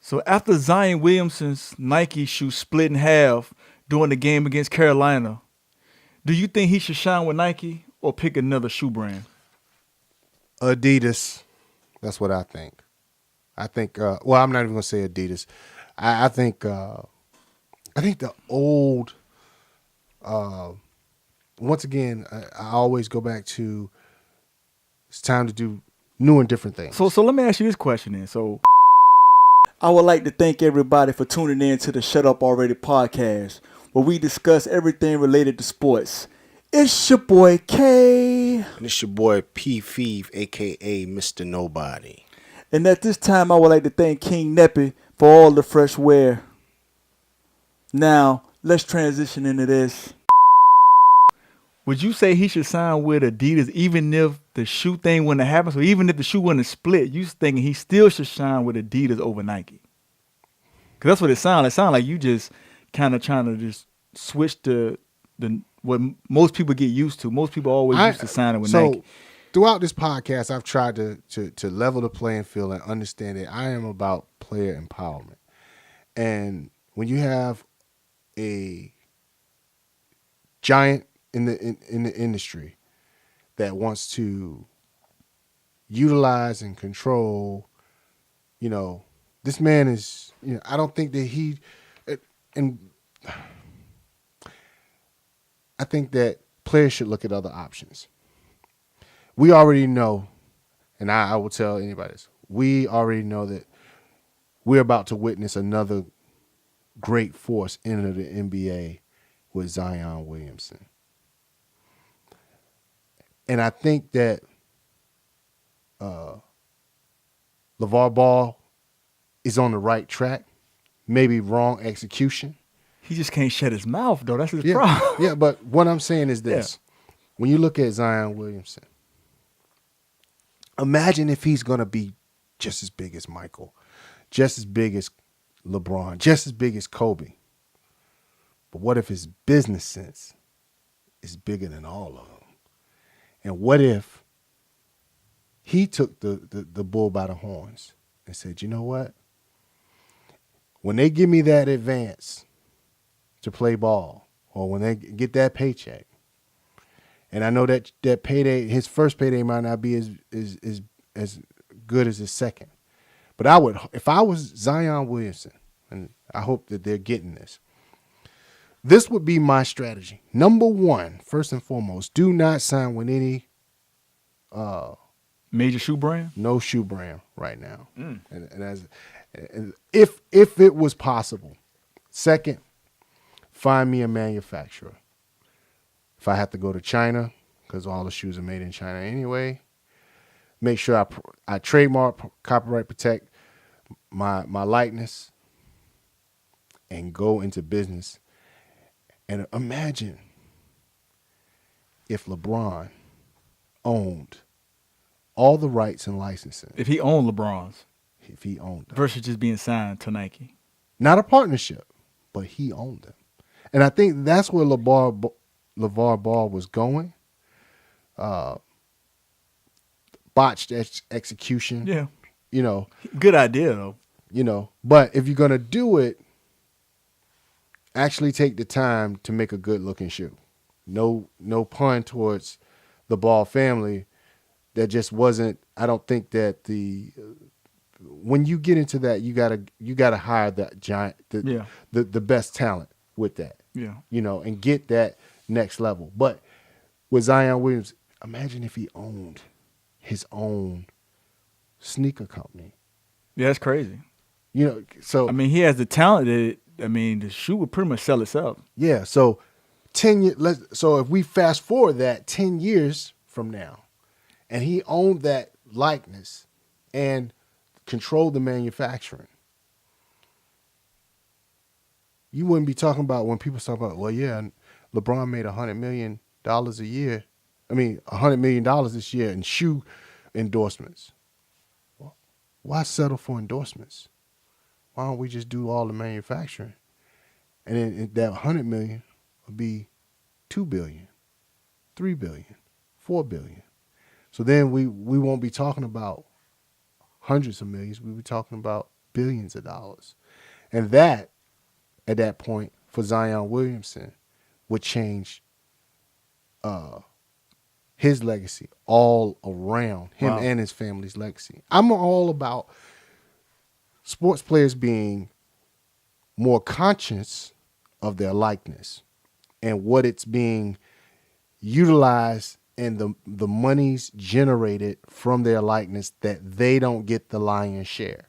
So after Zion Williamson's Nike shoe split in half during the game against Carolina, do you think he should shine with Nike or pick another shoe brand? Adidas. That's what I think. I think. Well, I'm not even gonna say Adidas. I think. I think the old. Once again, I always go back to. It's time to do new and different things. So let me ask you this question then. So I would like to thank everybody for tuning in to the Shut Up Already podcast, where we discuss everything related to sports. It's your boy K. And it's your boy P. Feeve, a.k.a. Mr. Nobody. And at this time, I would like to thank King Neppy for all the fresh wear. Now, let's transition into this. Would you say he should sign with Adidas even if the shoe thing wouldn't happen? So even if the shoe wouldn't split, you thinking he still should shine with Adidas over Nike? Because that's what it sounds like. It sounds like you just kind of trying to just switch to what most people get used to. Most people always used to signing with Nike. Throughout this podcast, I've tried to level the playing field and understand that I am about player empowerment. And when you have a giant in the industry that wants to utilize and control, this man is, I don't think that and I think that players should look at other options. We already know, and I will tell anybody this, we already know that we're about to witness another great force enter the NBA with Zion Williamson. And I think that LeVar Ball is on the right track, maybe wrong execution. He just can't shut his mouth, though. That's his problem. Yeah, but what I'm saying is this. Yeah. When you look at Zion Williamson, imagine if he's going to be just as big as Michael, just as big as LeBron, just as big as Kobe. But what if his business sense is bigger than all of them? And what if he took the bull by the horns and said, you know what? When they give me that advance to play ball, or when they get that paycheck, and I know that payday, his first payday might not be as good as his second, but I would, if I was Zion Williamson, and I hope that they're getting this would be my strategy. Number one, first and foremost, do not sign with any major shoe brand. No shoe brand right now. And if it was possible, second, find me a manufacturer. If I have to go to China, because all the shoes are made in China anyway, make sure I trademark, copyright protect my likeness, and go into business. And imagine if LeBron owned all the rights and licensing. If he owned LeBron's. If he owned them. Versus just being signed to Nike. Not a partnership, but he owned them. And I think that's where LeVar Ball was going. Botched execution. Yeah. Good idea, though. But if you're going to do it, actually take the time to make a good-looking shoe. No pun towards the Ball family. That just wasn't. I don't think that when you get into that, you gotta hire that giant, the best talent with that. Yeah. And get that next level. But with Zion Williams, imagine if he owned his own sneaker company. Yeah, that's crazy. So he has the talent that. The shoe would pretty much sell itself. Yeah, so 10 years. So if we fast forward that 10 years from now, and he owned that likeness and controlled the manufacturing, you wouldn't be talking about when people talk about, well, yeah, LeBron made $100 million a year. $100 million this year in shoe endorsements. Well, why settle for endorsements? Why don't we just do all the manufacturing? And then that $100 million would be $2 billion, $3 billion, $4 billion. So then we won't be talking about hundreds of millions. We'll be talking about billions of dollars. And that, at that point, for Zion Williamson, would change his legacy all around him and his family's legacy. I'm all about sports players being more conscious of their likeness and what it's being utilized and the monies generated from their likeness that they don't get the lion's share.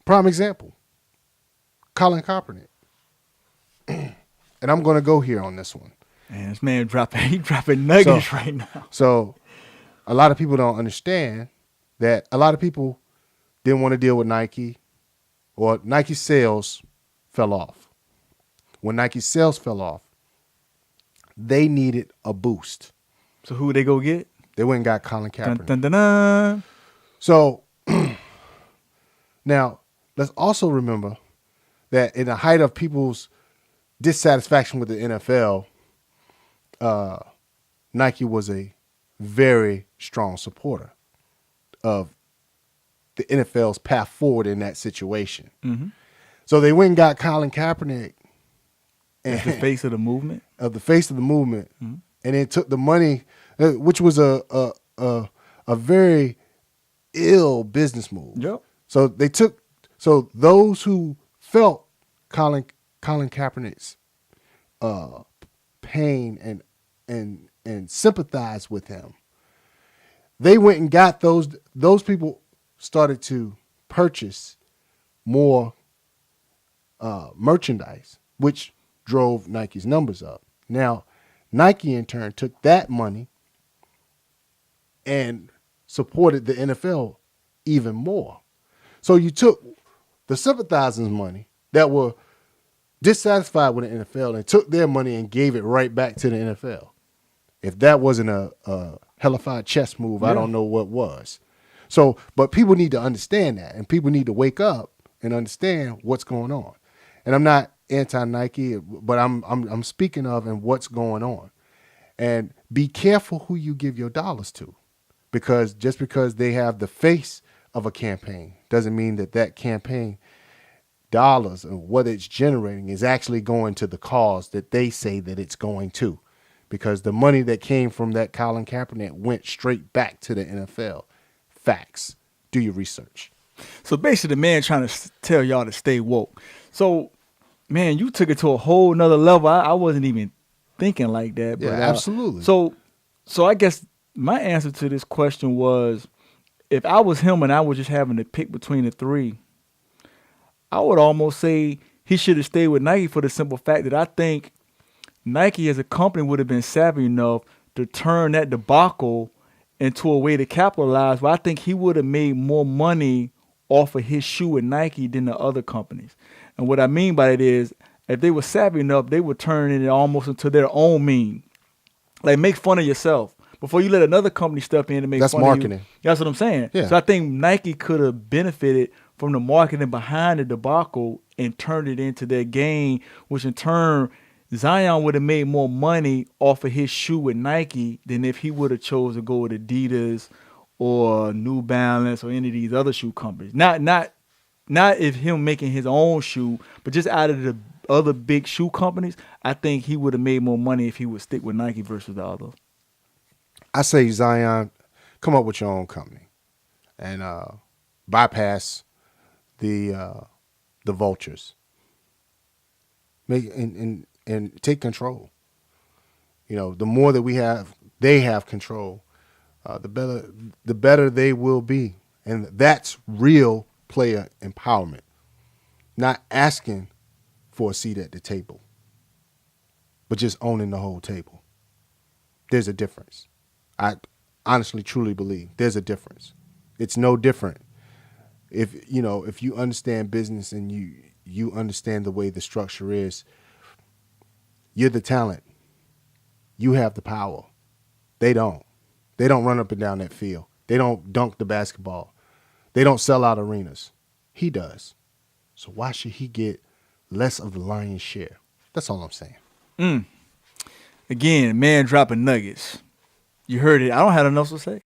Prime example, Colin Kaepernick. And I'm going to go here on this one. Man, this man dropping nuggets right now. So a lot of people don't understand that a lot of people didn't want to deal with Nike, or Nike sales fell off. When Nike sales fell off, they needed a boost. So who would they go get? They went and got Colin Kaepernick. Dun, dun, dun, dun. So now let's also remember that in the height of people's dissatisfaction with the NFL, Nike was a very strong supporter of the NFL's path forward in that situation. Mm-hmm. So they went and got Colin Kaepernick, As the face of the movement. Mm-hmm. And then took the money, which was a very ill business move. Yep. So those who felt Colin Kaepernick's pain and sympathized with him, they went and got those people started to purchase more merchandise, which drove Nike's numbers up. Now, Nike in turn took that money and supported the NFL even more. So you took the sympathizers' money that were dissatisfied with the NFL and took their money and gave it right back to the NFL. If that wasn't a hellified chess move, I don't know what was. So, but people need to understand that, and people need to wake up and understand what's going on. And I'm not anti-Nike, but I'm speaking of and what's going on. And be careful who you give your dollars to, because just because they have the face of a campaign doesn't mean that campaign dollars and what it's generating is actually going to the cause that they say that it's going to. Because the money that came from that Colin Kaepernick went straight back to the NFL. Facts. Do your research. So basically, the man trying to tell y'all to stay woke. So, man, you took it to a whole nother level. I wasn't even thinking like that. But, yeah, absolutely. So I guess my answer to this question was, if I was him and I was just having to pick between the three, I would almost say he should have stayed with Nike for the simple fact that I think Nike as a company would have been savvy enough to turn that debacle into a way to capitalize. But I think he would have made more money off of his shoe at Nike than the other companies. And what I mean by that is, if they were savvy enough, they would turn it almost into their own meme. Like, make fun of yourself before you let another company step in and make That's fun marketing. of you. That's what I'm saying. Yeah. So I think Nike could have benefited from the marketing behind the debacle and turned it into their gain, which in turn, Zion would have made more money off of his shoe with Nike than if he would have chose to go with Adidas or New Balance or any of these other shoe companies. Not if him making his own shoe, but just out of the other big shoe companies, I think he would have made more money if he would stick with Nike versus the others. I say, Zion, come up with your own company and bypass the vultures. Make and take control. You know, the more that they have control, the better they will be. And that's real player empowerment. Not asking for a seat at the table, but just owning the whole table. There's a difference. I honestly, truly believe there's a difference. It's no different. If you understand business and you understand the way the structure is, you're the talent. You have the power. They don't. They don't run up and down that field. They don't dunk the basketball. They don't sell out arenas. He does. So why should he get less of the lion's share? That's all I'm saying. Again, man dropping nuggets. You heard it. I don't have enough to say.